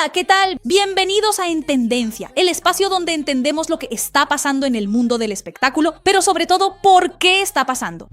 Hola, ¿qué tal? Bienvenidos a En Tendencia, el espacio donde entendemos lo que está pasando en el mundo del espectáculo, pero sobre todo, ¿por qué está pasando?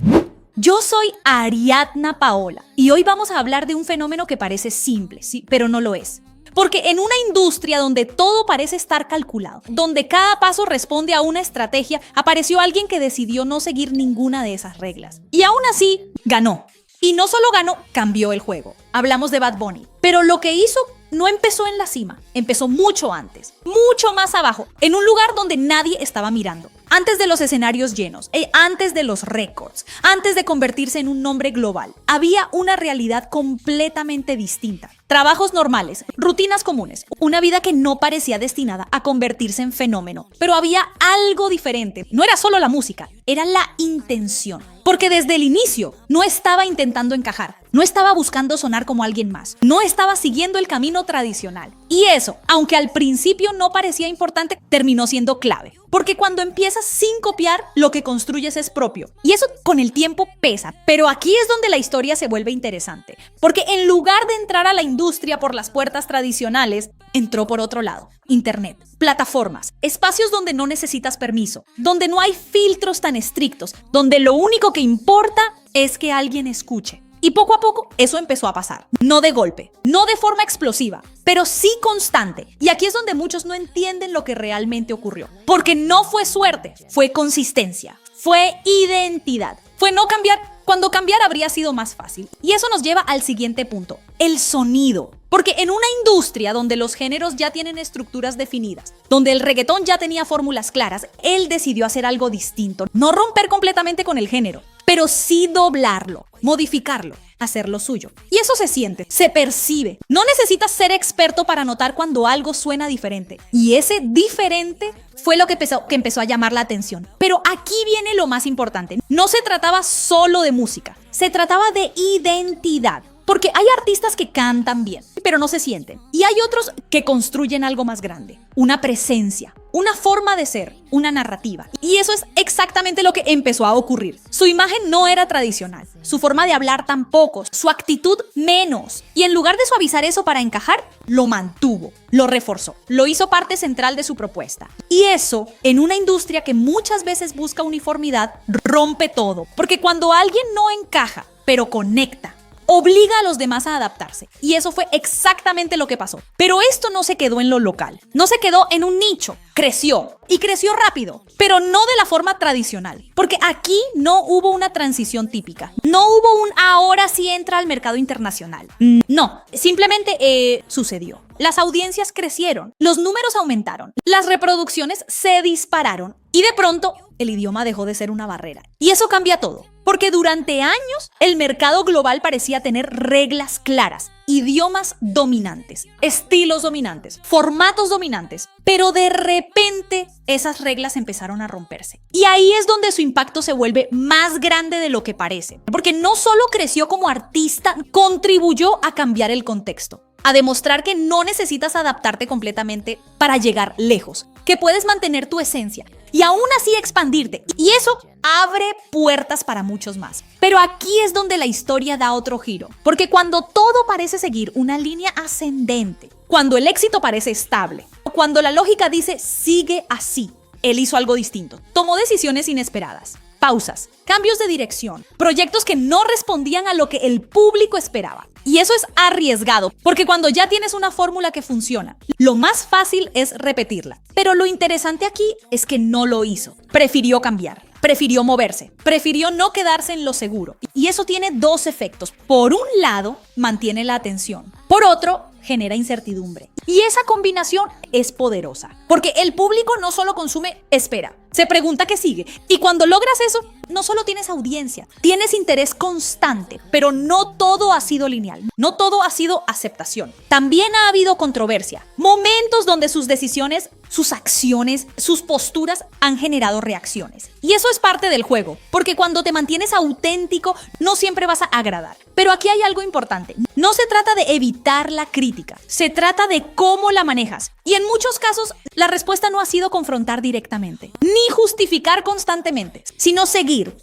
Yo soy Ariadna Paola y hoy vamos a hablar de un fenómeno que parece simple, sí, pero no lo es. Porque en una industria donde todo parece estar calculado, donde cada paso responde a una estrategia, apareció alguien que decidió no seguir ninguna de esas reglas. Y aún así, ganó. Y no solo ganó, cambió el juego. Hablamos de Bad Bunny. Pero lo que hizo no empezó en la cima, empezó mucho antes, mucho más abajo, en un lugar donde nadie estaba mirando. Antes de los escenarios llenos, antes de los récords, antes de convertirse en un nombre global, había una realidad completamente distinta. Trabajos normales, rutinas comunes, una vida que no parecía destinada a convertirse en fenómeno. Pero había algo diferente. No era solo la música, era la intención. Porque desde el inicio no estaba intentando encajar, no estaba buscando sonar como alguien más, no estaba siguiendo el camino tradicional. Y eso, aunque al principio no parecía importante, terminó siendo clave. Porque cuando empiezas sin copiar, lo que construyes es propio. Y eso con el tiempo pesa. Pero aquí es donde la historia se vuelve interesante. Porque en lugar de entrar a la industria por las puertas tradicionales, entró por otro lado. Internet, plataformas, espacios donde no necesitas permiso, donde no hay filtros tan estrictos, donde lo único que importa es que alguien escuche. Y poco a poco eso empezó a pasar. No de golpe, no de forma explosiva, pero sí constante. Y aquí es donde muchos no entienden lo que realmente ocurrió. Porque no fue suerte, fue consistencia, fue identidad, fue no cambiar cuando cambiar habría sido más fácil. Y eso nos lleva al siguiente punto, el sonido. Porque en una industria donde los géneros ya tienen estructuras definidas, donde el reggaetón ya tenía fórmulas claras, él decidió hacer algo distinto. No romper completamente con el género, pero sí doblarlo, modificarlo, hacerlo suyo. Y eso se siente, se percibe. No necesitas ser experto para notar cuando algo suena diferente. Y ese diferente fue lo que empezó a llamar la atención. Pero aquí viene lo más importante. No se trataba solo de música, se trataba de identidad. Porque hay artistas que cantan bien, pero no se sienten. Y hay otros que construyen algo más grande, una presencia, una forma de ser, una narrativa. Y eso es exactamente lo que empezó a ocurrir. Su imagen no era tradicional, su forma de hablar tampoco, su actitud menos. Y en lugar de suavizar eso para encajar, lo mantuvo, lo reforzó, lo hizo parte central de su propuesta. Y eso, en una industria que muchas veces busca uniformidad, rompe todo. Porque cuando alguien no encaja, pero conecta, obliga a los demás a adaptarse. Y eso fue exactamente lo que pasó. Pero esto no se quedó en lo local. No se quedó en un nicho. Creció. Y creció rápido. Pero no de la forma tradicional. Porque aquí no hubo una transición típica. No hubo un ahora sí entra al mercado internacional. No. Simplemente sucedió. Las audiencias crecieron. Los números aumentaron. Las reproducciones se dispararon. Y de pronto, el idioma dejó de ser una barrera. Y eso cambia todo. Porque durante años, el mercado global parecía tener reglas claras, idiomas dominantes, estilos dominantes, formatos dominantes. Pero de repente, esas reglas empezaron a romperse. Y ahí es donde su impacto se vuelve más grande de lo que parece. Porque no solo creció como artista, contribuyó a cambiar el contexto. A demostrar que no necesitas adaptarte completamente para llegar lejos, que puedes mantener tu esencia y aún así expandirte. Y eso abre puertas para muchos más. Pero aquí es donde la historia da otro giro. Porque cuando todo parece seguir una línea ascendente, cuando el éxito parece estable, cuando la lógica dice sigue así, él hizo algo distinto. Tomó decisiones inesperadas. Pausas, cambios de dirección, proyectos que no respondían a lo que el público esperaba. Y eso es arriesgado, porque cuando ya tienes una fórmula que funciona, lo más fácil es repetirla. Pero lo interesante aquí es que no lo hizo. Prefirió cambiar, prefirió moverse, prefirió no quedarse en lo seguro. Y eso tiene dos efectos. Por un lado, mantiene la atención. Por otro, genera incertidumbre. Y esa combinación es poderosa, porque el público no solo consume, espera, se pregunta qué sigue. Y cuando logras eso, no solo tienes audiencia, tienes interés constante, pero no todo ha sido lineal, no todo ha sido aceptación. También ha habido controversia, momentos donde sus decisiones, sus acciones, sus posturas han generado reacciones. Y eso es parte del juego, porque cuando te mantienes auténtico, no siempre vas a agradar. Pero aquí hay algo importante. No se trata de evitar la crítica, se trata de cómo la manejas. Y en muchos casos, la respuesta no ha sido confrontar directamente, ni justificar constantemente, sino seguir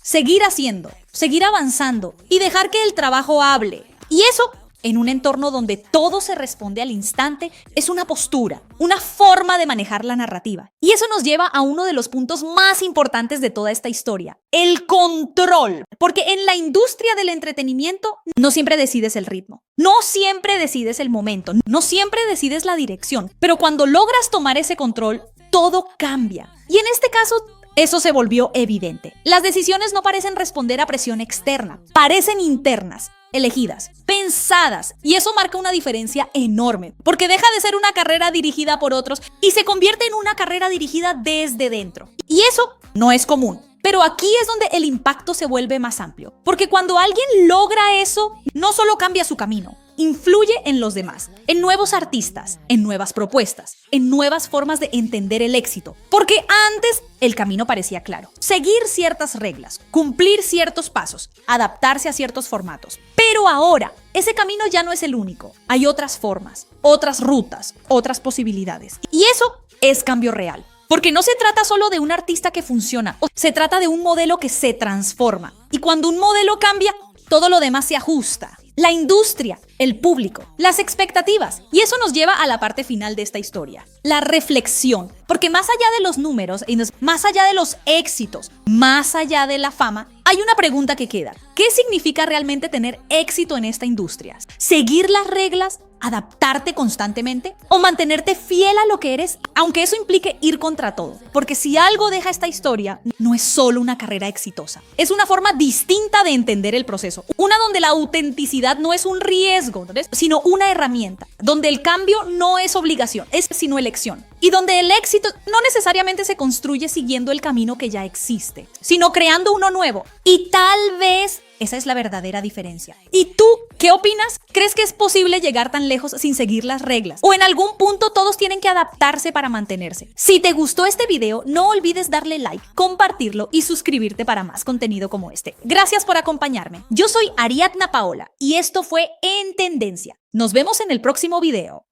haciendo, seguir avanzando y dejar que el trabajo hable. Y eso en un entorno donde todo se responde al instante, es una postura, una forma de manejar la narrativa. Y eso nos lleva a uno de los puntos más importantes de toda esta historia, el control. Porque en la industria del entretenimiento no siempre decides el ritmo, no siempre decides el momento, no siempre decides la dirección, pero cuando logras tomar ese control, todo cambia. Y en este caso, eso se volvió evidente. Las decisiones no parecen responder a presión externa, parecen internas, elegidas, pensadas, y eso marca una diferencia enorme, porque deja de ser una carrera dirigida por otros y se convierte en una carrera dirigida desde dentro. Y eso no es común. Pero aquí es donde el impacto se vuelve más amplio, porque cuando alguien logra eso, no solo cambia su camino, influye en los demás, en nuevos artistas, en nuevas propuestas, en nuevas formas de entender el éxito. Porque antes el camino parecía claro: seguir ciertas reglas, cumplir ciertos pasos, adaptarse a ciertos formatos. Pero ahora, ese camino ya no es el único. Hay otras formas, otras rutas, otras posibilidades. Y eso es cambio real. Porque no se trata solo de un artista que funciona, se trata de un modelo que se transforma. Y cuando un modelo cambia, todo lo demás se ajusta. La industria, el público, las expectativas. Y eso nos lleva a la parte final de esta historia, la reflexión. Porque más allá de los números, más allá de los éxitos, más allá de la fama, hay una pregunta que queda. ¿Qué significa realmente tener éxito en esta industria? ¿Seguir las reglas? ¿Adaptarte constantemente? ¿O mantenerte fiel a lo que eres, aunque eso implique ir contra todo? Porque si algo deja esta historia, no es solo una carrera exitosa. Es una forma distinta de entender el proceso. Una donde la autenticidad no es un riesgo, sino una herramienta. Donde el cambio no es obligación, es sino elección. Y donde el éxito no necesariamente se construye siguiendo el camino que ya existe, sino creando uno nuevo. Y tal vez esa es la verdadera diferencia. ¿Y tú qué opinas? ¿Crees que es posible llegar tan lejos sin seguir las reglas? ¿O en algún punto todos tienen que adaptarse para mantenerse? Si te gustó este video, no olvides darle like, compartirlo y suscribirte para más contenido como este. Gracias por acompañarme. Yo soy Ariadna Paola y esto fue En Tendencia. Nos vemos en el próximo video.